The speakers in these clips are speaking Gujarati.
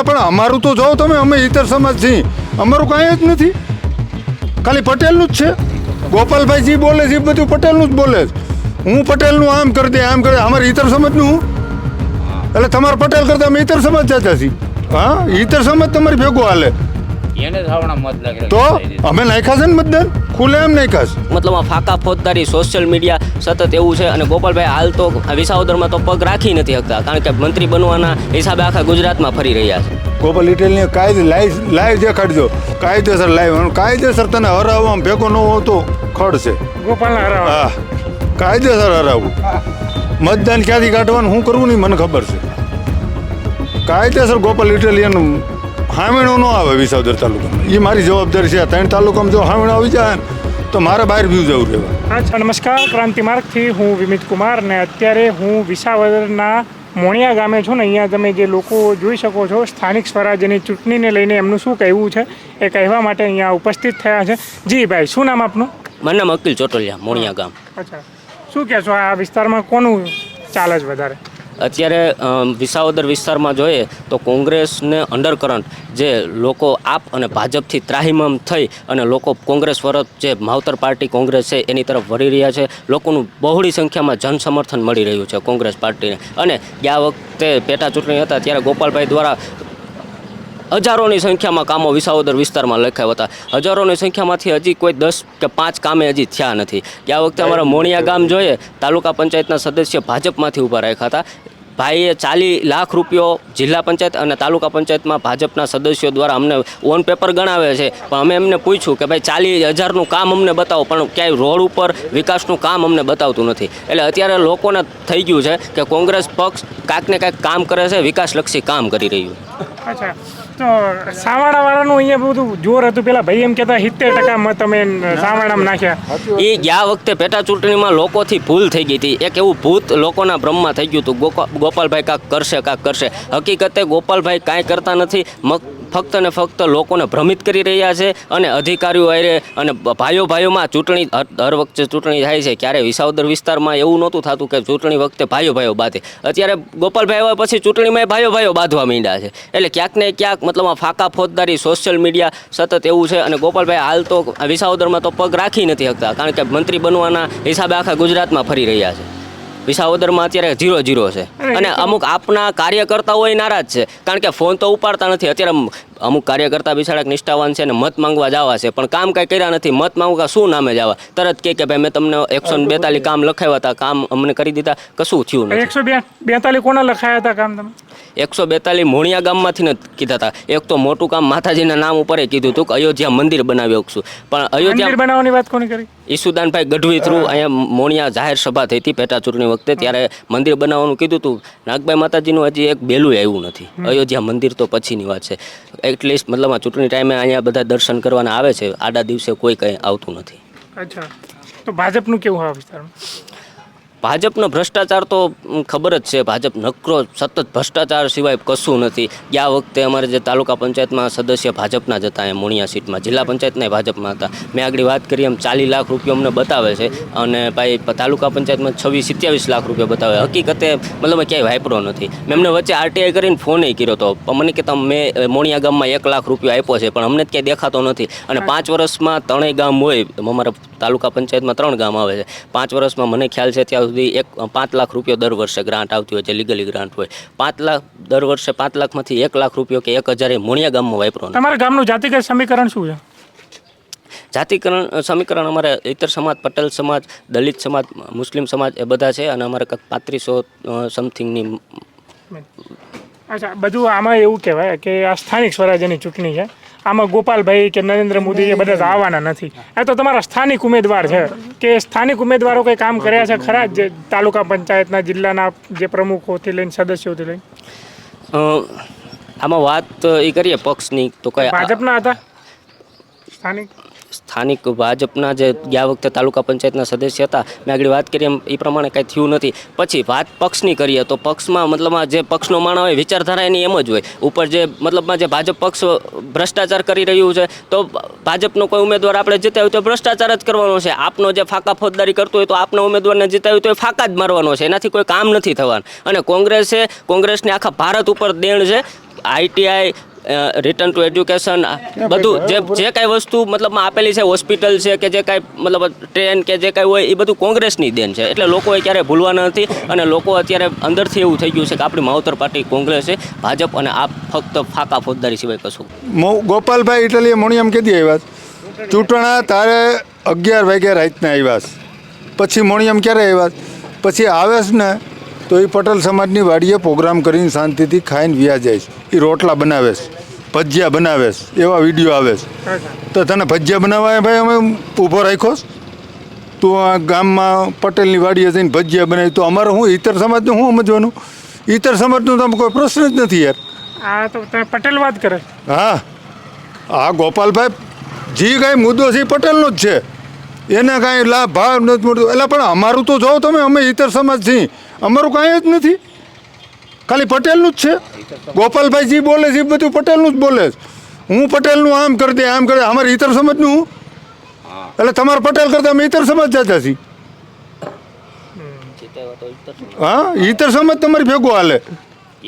પણ અમારું તો જો તમે, અમે ઇતર સમાજ છીએ, અમારું કાંઈ જ નથી, ખાલી પટેલનું જ છે. ગોપાલભાઈ જે બોલે છે એ બધું પટેલનું જ બોલે છે. હું પટેલનું આમ કરી દે આમ કરે, અમારે ઇતર સમાજનું એટલે તમારા પટેલ કરતા અમે ઇતર સમાજ જતા છીએ. હા, ઇતર સમાજ તમારી ભેગો હાલે એને થાવણા મત લાગે તો અમે નાખ્યા છે ને મતદાન ખુલ્લે એમ નાખ્યા છે. મતલબ આ ફાકા ફોજદારી સોશિયલ મીડિયા સતત એવું છે. અને ગોપાલભાઈ હાલ તો વિસાવદરમાં તો પગ રાખી નથી શકતા, કારણ કે મંત્રી બનવાના હિસાબે આખા ગુજરાતમાં ફરી રહ્યા છે. ગોપાલ ઇટેલની લાઈવ દેખાડજો, કાયદેસર લાઈવ, કાયદેસર તને હરાવવામાં ભેગો ન હોતો ખડ છે. ગોપાલને હરાવવા. હા, કાયદેસર હરાવવું. મતદાન ક્યાંથી કાઢવાનું શું કરવું નહીં મને ખબર છે. કાયદેસર ગોપાલ ઇટેલિયન હામેણો ન આવે વિસાવદર તાલુકામાં, એ મારી જવાબદારી છે. 3 તાલુકામાં જો હામેણો આવી જાય ને તો મારે બહાર વ્યૂ જવું રહેવા. અચ્છા, નમસ્કાર. ક્રાંતિ માર્ગથી હું વિમિત કુમાર ને અત્યારે હું વિસાવદરના મોણિયા ગામે છું ને. અહીંયા તમે જે લોકો જોઈ શકો છો, સ્થાનિક સ્વરાજ્યની ચૂંટણીને લઈને એમનું શું કહેવું છે એ કહેવા માટે અહીંયા ઉપસ્થિત થયા છે. જી ભાઈ, શું નામ આપનું? મારું નામ અકિલ ચોટલિયા, મોણિયા ગામ. અચ્છા, શું કહેશો આ વિસ્તારમાં કોનું ચાલે છે વધારે? અત્યારે વિસાવદર વિસ્તારમાં જોઈએ તો કોંગ્રેસને અંડરકરન્ટ જે લોકો આપ અને ભાજપથી ત્રાહિમામ થઈ અને લોકો કોંગ્રેસ વરત જે માવતર પાર્ટી કોંગ્રેસ છે એની તરફ વળી રહ્યા છે. લોકોનું બહોળી સંખ્યામાં જન સમર્થન મળી રહ્યું છે કોંગ્રેસ પાર્ટીને. અને ગયા વખતે પેટા ચૂંટણી હતા ત્યારે ગોપાલભાઈ દ્વારા હજારોની સંખ્યામાં કામો વિસાવદર વિસ્તારમાં લખાયા હતા. હજારોની સંખ્યામાંથી હજી કોઈ 10 કે 5 કામે હજી થયા નથી. ગયા વખતે અમારા મોણિયા ગામ જોઈએ, તાલુકા પંચાયતના સદસ્ય ભાજપમાંથી ઊભા રાખ્યા હતા. ભાઈએ 40 લાખ રૂપિયો જિલ્લા પંચાયત અને તાલુકા પંચાયતમાં ભાજપના સદસ્યો દ્વારા અમને ઓન પેપર ગણાવે છે. પણ અમે એમને પૂછ્યું કે ભાઈ 40,000નું કામ અમને બતાવો, પણ ક્યાંય રોડ ઉપર વિકાસનું કામ અમને બતાવતું નથી. એટલે અત્યારે લોકોને થઈ ગયું છે કે કોંગ્રેસ પક્ષ કાંઈક ને કાંઈક કામ કરે છે, વિકાસલક્ષી કામ કરી રહ્યું. અચ્છા, તો સાવાડાવાળાનું અહીંયા બધું જોર હતું. પેલા ભાઈ એમ કહેતા 70% મત અમે સાવાડામાં નાખ્યા. એ ગયા વખતે પેટા ચૂંટણીમાં લોકોથી ભૂલ થઈ ગઈ હતી. એક એવું ભૂત લોકોના ભ્રમમાં થઈ ગયું હતું, ગોપાલભાઈ કાંઈક કરશે. હકીકતે ગોપાલભાઈ કાંઈ કરતા નથી, ફક્ત ને ફક્ત લોકોને ભ્રમિત કરી રહ્યા છે. અને અધિકારીઓ આરે અને ભાઈઓમાં ચૂંટણી, દર વખતે ચૂંટણી થાય છે, ક્યારે વિસાવદર વિસ્તારમાં એવું નહોતું થતું કે ચૂંટણી વખતે ભાઈઓ બાંધે. અત્યારે ગોપાલભાઈ આવ્યા પછી ચૂંટણીમાં ભાઈઓ બાંધવા માંડ્યા છે. એટલે ક્યાંક ને ક્યાંક મતલબ ફાકા ફોજદારી સોશિયલ મીડિયા સતત એવું છે. અને ગોપાલભાઈ હાલ તો વિસાવદરમાં તો પગ રાખી નથી શકતા, કારણ કે મંત્રી બનવાના હિસાબે આખા ગુજરાતમાં ફરી રહ્યા છે. વિસાવદરમાં અત્યારે 0-0 છે. અને અમુક આપના કાર્યકર્તાઓ નારાજ છે, કારણ કે ફોન તો ઉપાડતા નથી. અત્યારે અમુક કાર્યકર્તા બિચારા નિષ્ઠાવાન છે ને મત માંગવા જવા છે, પણ કામ કાંઈ કર્યા નથી. મત માંગવા શું નામે જવા? તરત કે ભાઈ મેં તમને 142 કામ લખાવ્યા હતા, કામ અમને કરી દીધા, કશું થયું નથી. 142 કોના લખાયા હતા કામ તમે? 142 મોણિયા ગામમાંથી ને કીધા હતા. એક તો મોટું કામ માતાજીના નામ ઉપર કીધું હતું કે અયોધ્યા મંદિર બનાવી શકશું, પણ અયોધ્યા બનાવવાની વાત કોની કરી? ઈસુદાનભાઈ ગઢવી થ્રુ અહીંયા મોણિયા જાહેર સભા થઈ હતી પેટા ચૂંટણી વખતે, ત્યારે મંદિર બનાવવાનું કીધું હતું. નાગભાઈ માતાજીનું હજી એક બેલું આવ્યું નથી. અયોધ્યા મંદિર તો પછીની વાત છે. એટલીસ્ટ મતલબ આ ચૂંટણી ટાઈમે અહીંયા બધા દર્શન કરવાના આવે છે, આડા દિવસે કોઈ કંઈ આવતું નથી. અચ્છા, તો ભાજપનું કેવું હોય વિસ્તારમાં? ભાજપનો ભ્રષ્ટાચાર તો ખબર જ છે. ભાજપ નકરો સતત ભ્રષ્ટાચાર સિવાય કશું નથી. ગયા વખતે અમારે જે તાલુકા પંચાયતમાં સદસ્ય ભાજપના જ હતા, એ મોણિયા સીટમાં, જિલ્લા પંચાયતના ભાજપમાં હતા. મેં આગળ વાત કરી એમ 40 લાખ રૂપિયા અમને બતાવે છે, અને ભાઈ તાલુકા પંચાયતમાં 26-27 લાખ રૂપિયા બતાવે. હકીકતે મતલબ ક્યાંય વાપરો નથી. મેં એમને વચ્ચે RTI કરીને ફોન કર્યો હતો, પણ મને કે મેં મોણિયા ગામમાં 1 લાખ રૂપિયા આપ્યો છે, પણ અમને જ ક્યાંય દેખાતો નથી. અને 5 વર્ષમાં 3 ગામ હોય, અમારા તાલુકા પંચાયતમાં 3 ગામ આવે છે. 5 વર્ષમાં મને ખ્યાલ છે ત્યાં સુધી 5 લાખ રૂપિયા દર વર્ષે ગ્રાન્ટ આવતી હોય છે, લીગલી ગ્રાન્ટ હોય. 5 લાખ દર વર્ષે, 5 લાખમાંથી 1 લાખ રૂપિયા કે 1000 એ મોણિયા ગામમાં વાપરો. તમારા ગામનું જાતિગત સમીકરણ શું છે? જાતિકરણ સમીકરણ અમારે ઇતર સમાજ, પટેલ સમાજ, દલિત સમાજ, મુસ્લિમ સમાજ એ બધા છે. અને અમારે કંઈક 3500 સમથિંગની. અચ્છા, બધું આમાં એવું કહેવાય કે આ સ્થાનિક સ્વરાજ્યની ચૂંટણી છે, આમાં ગોપાલભાઈ કે નરેન્દ્ર મોદી એ બધા આવવાના નથી. આ તો તમારા સ્થાનિક ઉમેદવાર છે, કે સ્થાનિક ઉમેદવારો કંઈ કામ કર્યા છે ખરા જે તાલુકા પંચાયતના, જિલ્લાના જે પ્રમુખોથી લઈને સદસ્યોથી લઈને? આમાં વાત એ કરીએ પક્ષની તો કઈ ભાજપના હતા સ્થાનિક ભાજપના જે ગયા વખતે તાલુકા પંચાયતના સદસ્ય હતા, મેં આગળ વાત કરી એમ એ પ્રમાણે કાંઈ થયું નથી. પછી વાત પક્ષની કરીએ તો પક્ષમાં મતલબમાં જે પક્ષનો માણસ હોય, વિચારધારા એની એમ જ હોય. ઉપર જે મતલબમાં જે ભાજપ પક્ષ ભ્રષ્ટાચાર કરી રહ્યું છે, તો ભાજપનો કોઈ ઉમેદવાર આપણે જીતાવ્યો તો ભ્રષ્ટાચાર જ કરવાનો છે. આપનો જે ફાકા ફોજદારી કરતો હોય તો આપના ઉમેદવારને જીતાવ્યો તો એ ફાકા જ મારવાનો છે, એનાથી કોઈ કામ નથી થવાનું. અને કોંગ્રેસને આખા ભારત ઉપર દેણ છે. આઈટીઆઈ રિટર્ન ટુ એજ્યુકેશન બધું જે કાંઈ વસ્તુ મતલબમાં આપેલી છે, હોસ્પિટલ છે કે જે કાંઈ મતલબ ટ્રેન કે જે કાંઈ હોય એ બધું કોંગ્રેસની દેન છે. એટલે લોકોએ ક્યારેય ભૂલવાના નથી અને લોકો અત્યારે અંદરથી એવું થઈ ગયું છે કે આપણી માવતર પાર્ટી કોંગ્રેસ છે, ભાજપ અને આ ફક્ત ફાકા ફોજદારી સિવાય કશું. ગોપાલભાઈ ઇટલીએ મોણિયમ કીધી આવ્યા ચૂંટણા તારે 11 વાગ્યા રાતના આવ્યા પછી મોણિયમ ક્યારે આવ્યા પછી આવે છે ને તો એ પટેલ સમાજની વાડીએ પ્રોગ્રામ કરીને શાંતિથી ખાઈને વ્યા જાય છે. એ રોટલા બનાવે છે, ભજીયા બનાવે છે, એવા વિડીયો આવે છે. તો તને ભજીયા બનાવવા ભાઈ અમે ઊભો રાખ્યો છે? તું આ ગામમાં પટેલની વાડીએ જઈને ભજીયા બનાવી તો અમારે શું ઇતર સમાજનું શું સમજવાનું? ઇતર સમાજનું તો કોઈ પ્રશ્ન જ નથી યાર. આ તો તમે પટેલ વાત કરે. હા આ ગોપાલભાઈ જે કાંઈ મુદ્દો છે એ પટેલનો જ છે, એને કાંઈ લાભ ભાવ નથી મળતો. એટલે પણ અમારું તો જો તમે અમે ઇતર સમાજ છીએ, અમારું કાંઈ જ નથી, ખાલી પટેલનું જ છે. ગોપાલભાઈ જે બોલે છે એ બધું પટેલનું જ બોલે છે. હું પટેલનું આમ કરી દે આમ કરી દે, અમારે ઇતર સમાજનું હું એટલે તમારે પટેલ કરતા અમે ઇતર સમાજ જતા છીએ. હા ઇતર સમાજ તમારી ભેગો હાલે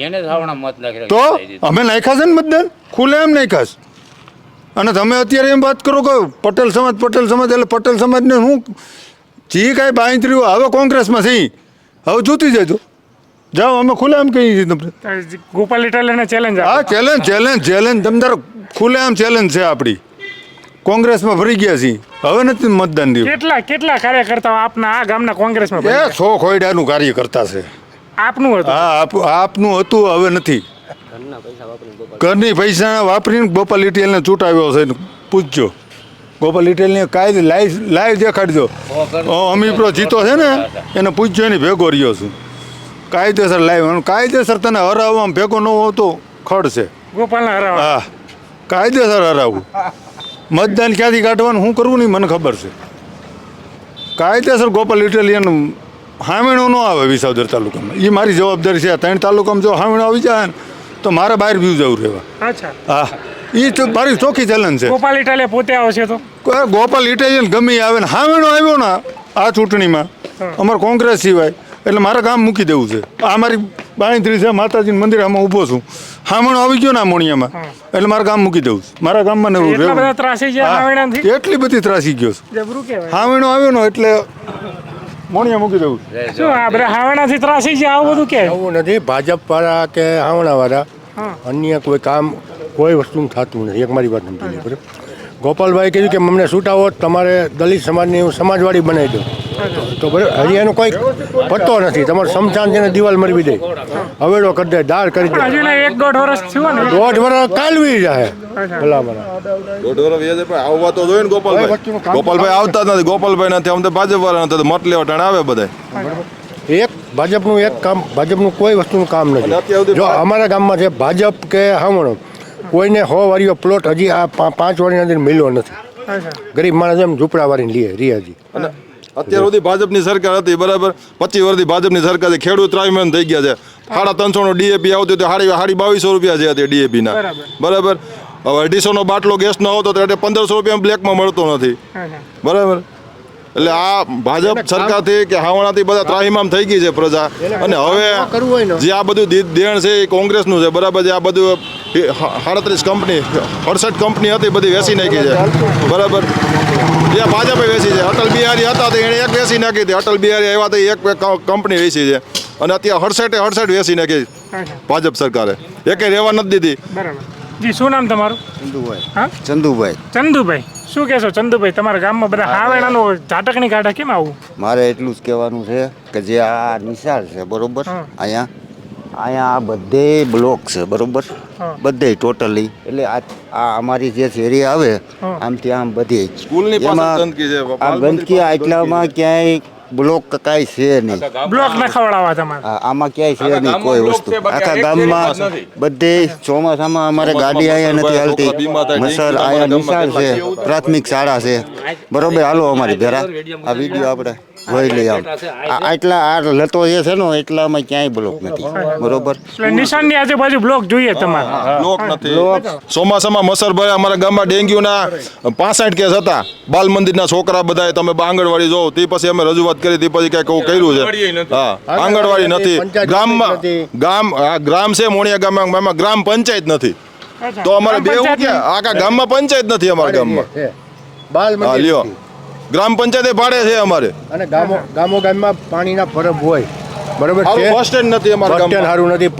એને થાવણા મત નાખી તો અમે નાખ્યા છે ને મતદાન ખુલ્લે એમ નાખ્યા છે. અને તમે અત્યારે એમ વાત કરો કે પટેલ સમાજ એટલે પટેલ સમાજને હું જે કાંઈ બાંધર્યું હવે કોંગ્રેસમાં છે હવે જોતી જજો જાઓ, અમે ખુલ્લે એમ કહીએ છીએ તમને. ગોપાલ ઇટાલિયાને ચેલેન્જ હા ચેલેન્જ તમતાર ખુલ્લે આમ ચેલેન્જ છે આપણી. કોંગ્રેસમાં ફરી ગયા છીએ હવે નથી મતદાન દઉં. કેટલા કાર્યકર્તાઓ આપના આ ગામના કોંગ્રેસમાં એ 100 ખોયડાનું કાર્ય કરતા છે. આપનું હતું? હા આપનું હતું હવે નથી. ઘરની પૈસા વાપરીને ગોપાલ ઇટાલિયાને ચૂંટાવ્યો છે. પૂછજો ગોપાલ ઇટાલિયાને કાંઈ લાઈવ દેખાડજો. અમીપ્રો જીતો છે ને એને પૂછજો, એની ભેગો રહ્યો છું કાયદેસર લાઈવ. કાયદેસર તને હરાવવામાં ભેગો ન હોતો ખડ છે. ગોપાલને હરાવવા? હા કાયદેસર હરાવવું. મતદાન ક્યાંથી કાઢવાનું શું કરવું નહીં મને ખબર છે. કાયદેસર ગોપાલ ઇટાલિયન હામેણો ન આવે વિસાવદર તાલુકામાં, એ મારી જવાબદારી છે. 3 તાલુકામાં જો હામેણો આવી જાય ને તો મારે બહાર વ્યૂ જવું રહેવા. અચ્છા હા એ તો મારી ચોખ્ખી ચલન છે. ગોપાલ ઇટાલિયા પોતે આવશે તો ગોપાલ ઇટાલિયન ગમે એ આવે ને હામેણો આવ્યો ને આ ચૂંટણીમાં અમારે કોંગ્રેસ સિવાય એટલે મારે ગામ મૂકી દેવું છે. આ મારી બાંયધરી છે, માતાજીનું મંદિર આમાં ઊભો છું. હામણો આવી ગયો ને આ મોણિયામાં એટલે મારે ગામ મૂકી દેવું છે. મારા ગામમાં ને એટલા બધા ત્રાસી ગયા હાવેણાથી? એટલી બધી ત્રાસી ગયો છે. જબરું કહેવાય. હામણો આવ્યો ને એટલે મોણિયા મૂકી દેવું. શું આ બધા હાવેણાથી ત્રાસી ગયા આવું બધું કે? એવું નથી. ભાજપ વાળા કે હાવણા વાળા અન્ય કોઈ કામ કોઈ વસ્તુ થતું નથી. એક મારી વાત સમજી બરાબર. ગોપાલભાઈ કીધું કે અમને છૂટાવો તમારે દલિત સમાજની હું સમાજવાડી બનાવી દઉં તો બરાબર. હજી એનો કોઈ પત્તો નથી. તમારે સમસાન છે ને દિવાલ મરવી દે, હવેડો કરી દે, દાળ કરી દે. હજુ 1.5 વર્ષ થયું ને? 1.5 વર્ષ કાલવી જાય ભલા મને. 1.5 વર્ષ વ્યાજે પણ આવવા તો જોઈએ ને ગોપાલભાઈ. ગોપાલભાઈ આવતા જ નથી. ગોપાલભાઈ નથી આમ તો ભાજપ વાળા નથી, મત લેવા ટાણે આવે બધા. એક ભાજપનું એક કામ, ભાજપનું કોઈ વસ્તુનું કામ નથી. જો અમારા ગામમાં છે ભાજપ કે હામણો કોઈને 100 વાળીઓ પ્લોટ હજી આ 5 વાળીની અંદર મળ્યો નથી. ગરીબ માણસ એમ ઝૂંપડાવાળીને લે રિયાજી. અને અત્યાર સુધી ભાજપની સરકાર હતી બરાબર. 25 વર્ષથી ભાજપની સરકાર છે. ખેડૂત ત્રાહિમામ થઈ ગયા છે. 350 નો ડીએપી આવતું તો 2200 રૂપિયા છે અત્યારે ડીએપી ના બરાબર. હવે 250 નો બાટલો ગેસ નો આવતો તો 1500 રૂપિયા બ્લેકમાં મળતો નથી બરાબર. એટલે આ ભાજપ સરકારથી કે હાવણાથી બધા ત્રાહિમામ થઈ ગઈ છે પ્રજા. અને હવે જે આ બધું દેણ છે એ કોંગ્રેસનું છે બરાબર. જે આ બધું 38 કંપની 68 કંપની હતી બધી વેચી નાખી છે બરાબર. જે ભાજપે વેચી છે. અટલ બિહારી હતા તો એણે એક વેચી નાખી હતી. અટલ બિહારી આવ્યા તો એક કંપની વેચી છે. અને અત્યારે 68 વેચી નાખી ભાજપ સરકારે, એકે રહેવા નથી દીધી. બરાબર. જી શું નામ તમારું? ચંદુભાઈ. ચંદુભાઈ શું કહેશો? ચંદુભાઈ તમારા ગામમાં બધા હાવેણાનું ઝાટકની કાઢા કેમ આવું? મારે એટલું જ કહેવાનું છે કે જે આ નિશાળ છે બરોબર, અહીંયા આ બધે બ્લોક છે બરોબર, બધે ટોટલી. એટલે આ અમારી જે એરિયા આવે આમથી આમ બધી સ્કૂલની પાસે એમાં ગંદકી છે. આ ગંદકી આટલામાં ક્યાંય બ્લોક કાંઈ છે નહીં. બ્લોક ના ખવડાવવા તમારે? આમાં ક્યાંય છે નહીં કોઈ વસ્તુ. આખા ગામમાં બધે ચોમાસામાં અમારે ગાડી અહીંયા નથી હાલતી. મસર અહીંયા નિશાળ છે, પ્રાથમિક શાળા છે બરોબર. હાલો અમારી ઘેરા આ વિડીયો આપણે વહેલી આમ આટલા આ લતો જે છે ને એટલામાં ક્યાંય બ્લોક નથી બરોબર એટલે નિશાનની આજુબાજુ બ્લોક જોઈએ તમારે બ્લોક નથી ચોમાસામાં મસરભાઈ અમારા ગામમાં ડેન્ગ્યુના 65 કેસ હતા બાલ મંદિરના છોકરા બધાએ તમે આંગણવાડી જોવો તે પછી અમે રજૂઆત કરી તે પછી કંઈક એવું કર્યું છે હા આંગણવાડી નથી ગામમાં ગ્રામ છે મોણિયા ગામમાં એમાં ગ્રામ પંચાયત નથી તો અમારે બે એવું કે આખા ગામમાં પંચાયત નથી અમારા ગામમાં બાલ હા મંદિર લ્યો ગ્રામ પંચાયતે ભાડે છે અમારે અને ગામો ગામમાં પાણીના પરબ હોય બરોબર સારું છે બસ સ્ટેન્ડ નથી અમારા બસ સ્ટેન્ડ ગામમાં સારું નથી